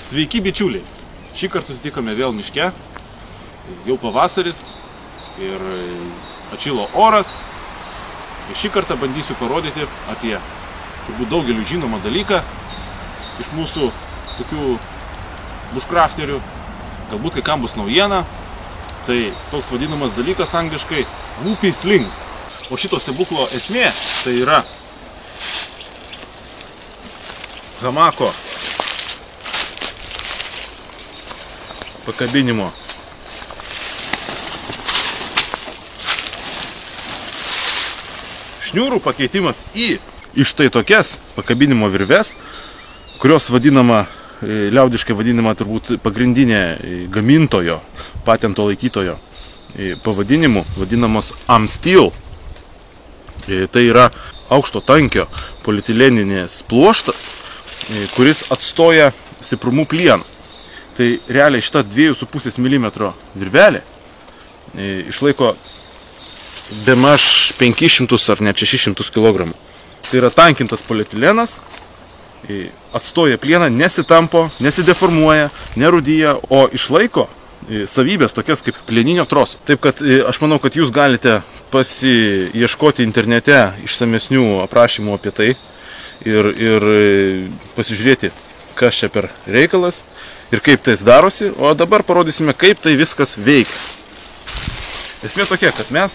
Sveiki bičiuliai, šį kartą susitikome vėl miške, jau pavasaris ir atšilo oras. Ir šį kartą bandysiu parodyti apie turbūt daugeliu žinomą dalyką iš mūsų tokių bushcrafterių, galbūt kai kam bus naujiena. Tai toks vadinamas dalykas angliškai whoopee slings. O šito stebuklo esmė tai yra hamako pakabinimo šniūrų pakeitimas į štai tokias pakabinimo virves, kurios vadinama, liaudiškai vadinama turbūt pagrindinė gamintojo, patento laikytojo pavadinimu, vadinamos Amsteel. Tai yra aukšto tankio polietileninės pluoštas, kuris atstoja stiprumų plieną. Tai realiai šita 2,5 mm virvelė išlaiko bemaž 500 ar net 600 kg. Tai yra tankintas polietilenas, atstoja plieną, nesitampo, nesideformuoja, nerudyja, o išlaiko savybės tokias kaip plieninio troso. Taip kad aš manau, kad jūs galite pasiieškoti internete išsamesnių aprašymų apie tai ir pasižiūrėti, kas čia per reikalas ir kaip tai darosi. O dabar parodysime, kaip tai viskas veikia. Esmė tokia, kad mes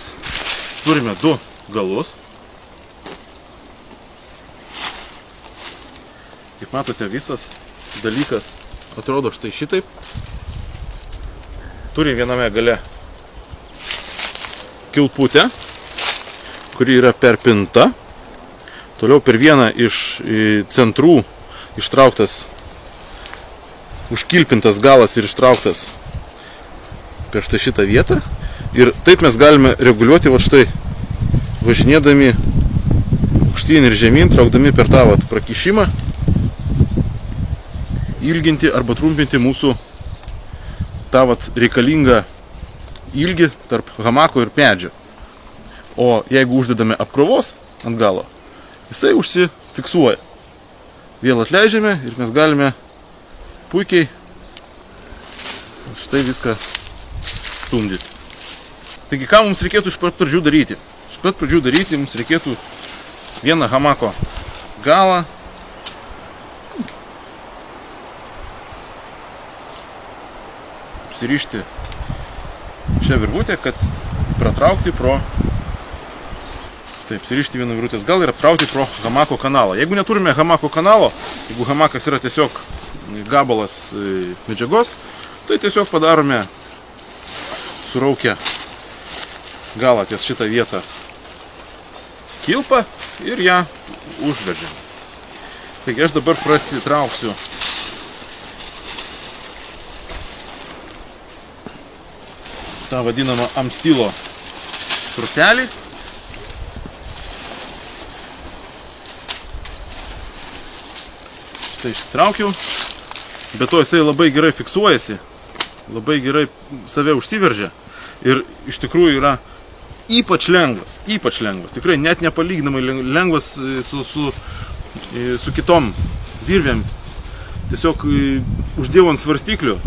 turime du galus. Kaip matote, visas dalykas atrodo štai šitaip. Turi viename gale kilputę, kuri yra perpinta. Toliau per vieną iš centrų ištrauktas, užkilpintas galas ir ištrauktas per štai šitą vietą. Ir taip mes galime reguliuoti va štai važinėdami aukštyn ir žemyn, traukdami per tą prakišimą, ilginti arba trumpinti mūsų tą reikalingą ilgį tarp hamako ir medžio. O jeigu uždedame apkrovos ant galo, jisai užsifiksuoja. Vėl atleidžiame ir mes galime puikiai štai viską stumdyti. Taigi, ką mums reikėtų iš pat pradžių daryti? Iš pat pradžių daryti mums reikėtų vieną hamako galą apsirišti šią virvutę, kad pratraukti pro, apsirišti vieną virvutės galą ir aptraukti pro hamako kanalą. Jeigu neturime hamako kanalo, jeigu hamakas yra tiesiog gabalas medžiagos, tai tiesiog padarome suraukę galą ties šitą vietą kilpą ir ją užveržėme. Taigi aš dabar prasitrauksiu tą vadinamą Amsteelo truselį. Štai išsitraukiau. Be to jisai labai gerai fiksuojasi, labai gerai save užsiveržia ir iš tikrųjų yra ypač lengvas. Tikrai net nepalyginamai lengvas su kitom virvėm. Tiesiog uždėjau ant svarstyklių.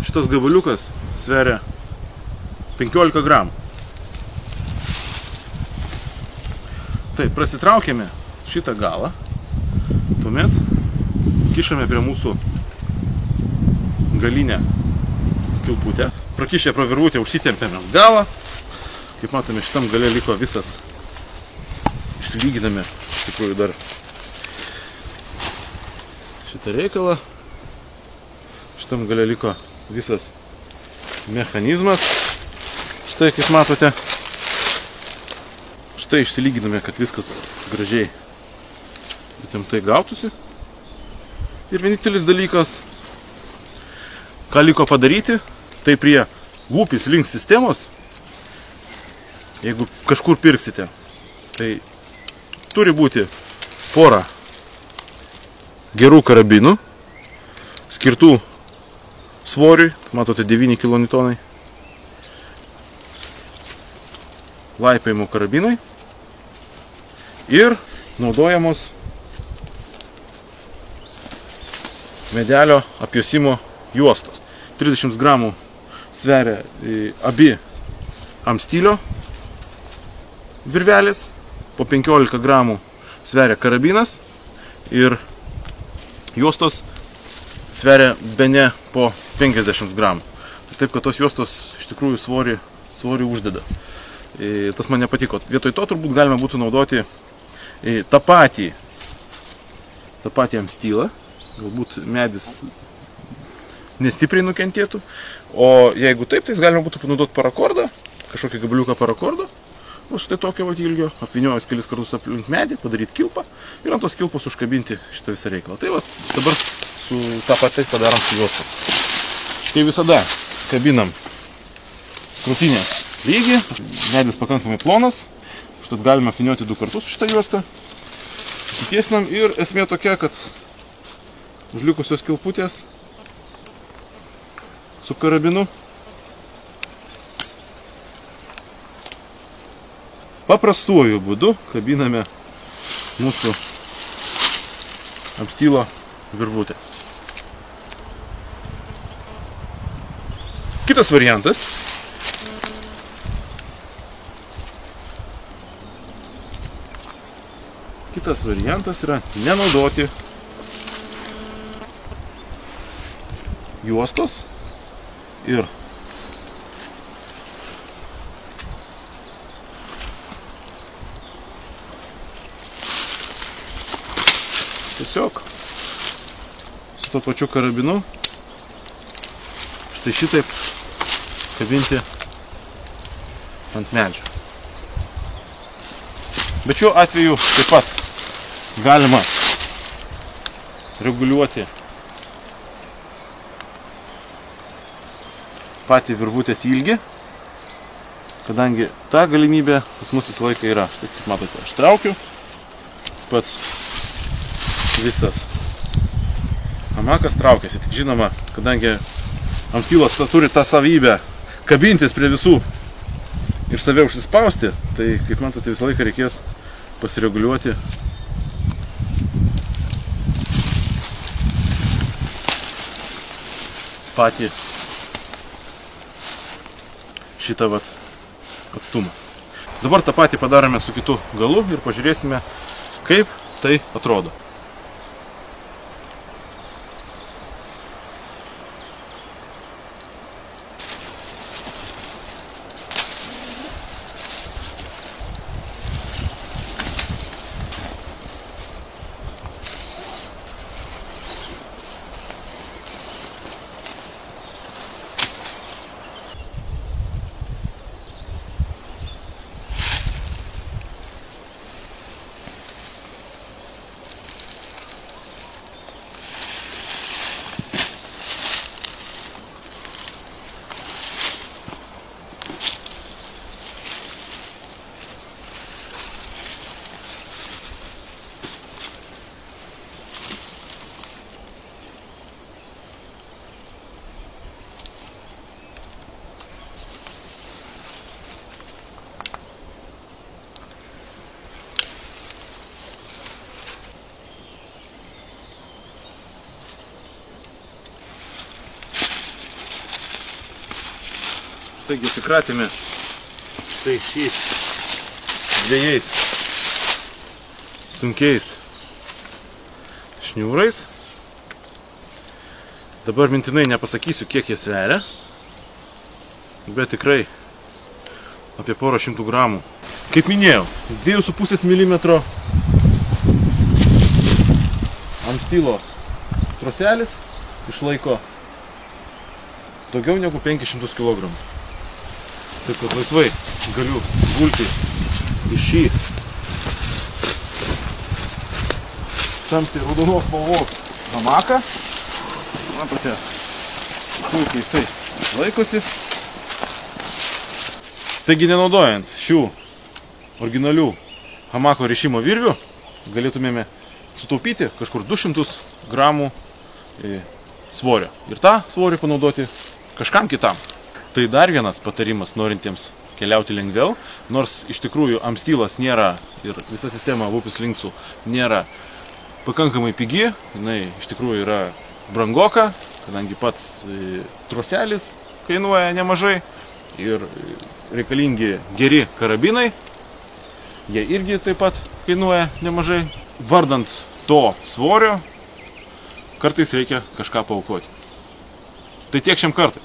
Šitas gabaliukas sveria 15 gramų. Taip, prasitraukėme šitą galą. Tuomet kišame prie mūsų galinę kilputę. Prakišę pro virvutę užsitempėme galą. Kaip matome, šitam gale liko visas. Išsilyginame iš tikrųjų dar šitą reikalą. Šitam gale liko visas mechanizmas. Štai, kaip matote. Štai išsilyginame, kad viskas gražiai įtemptai gautųsi. Ir vienintelis dalykas, ką liko padaryti, tai prie whoopee slings sistemos, jeigu kažkur pirksite, tai turi būti pora gerų karabinų, skirtų svoriui, matote 9 kN, laipiojimo karabinai ir naudojamos medelio apjuosimo juostos. 30 gramų sveria abi amstylio virvelės, po 15 gramų sveria karabinas ir juostos sveria bene po 50 gramų. Taip, kad tos juostos iš tikrųjų svorį uždeda. Tas man nepatiko. Vietoj to turbūt galima būtų naudoti tą patį amstylą. Galbūt medis nestipriai nukentėtų. O jeigu taip, tai galima būtų panaudoti parakordą, kažkokį gabaliuką parakordo. O štai tokio ilgio, apvyniojus kelis kartus aplink medį, padaryti kilpą ir ant tos kilpos užkabinti šitą visą reikalą. Tai va, dabar su tą patį padarom su juostu. Kai visada kabinam krūtinės lygį, medis pakankamai plonas, užtat galime apvynioti 2 kartus šitą juostą. Susitiesinam ir esmė tokia, kad užlikusios kilputės su karabinu paprastuoju būdu kabiname mūsų amstylo virvutę. Kitas variantas yra nenaudoti juostos ir tiesiog su to pačiu karabinu štai šitaip kabinti ant medžio. Bet šiuo atveju taip pat galima reguliuoti patį virvutės ilgį, kadangi ta galimybė pas mus visą laiką yra. Štai, kaip matote, aš traukiu, pats visas hamakas traukiasi. Tik žinoma, kadangi amstylas turi tą savybę kabintis prie visų ir save užsispausti, tai, kaip matote, visą laiką reikės pasireguliuoti patį šitą atstumą. Dabar tą patį padarome su kitu galu ir pažiūrėsime, kaip tai atrodo. Taigi atsikratėme štai šį 2 sunkiais šniūrais. Dabar mintinai nepasakysiu, kiek jie sveria, bet tikrai apie porą šimtų gramų. Kaip minėjau, 2,5 mm amstylo troselis išlaiko daugiau negu 500 kg. Taip, kad laisvai galiu gulti į šį tamsiai raudonos spalvos hamaką. Matote, puikiai jisai laikosi. Taigi, nenaudojant šių originalių hamako rišimo virvių, galėtumėme sutaupyti kažkur 200 gramų svorio. Ir tą svorį panaudoti kažkam kitam. Tai dar vienas patarimas norintiems keliauti lengviau, nors iš tikrųjų amstylas nėra ir visa sistema Vupis Linksų nėra pakankamai pigi, jinai iš tikrųjų yra brangoka, kadangi pats troselis kainuoja nemažai ir reikalingi geri karabinai, jie irgi taip pat kainuoja nemažai. Vardant to svorio, kartais reikia kažką paaukoti. Tai tiek šiam kartui.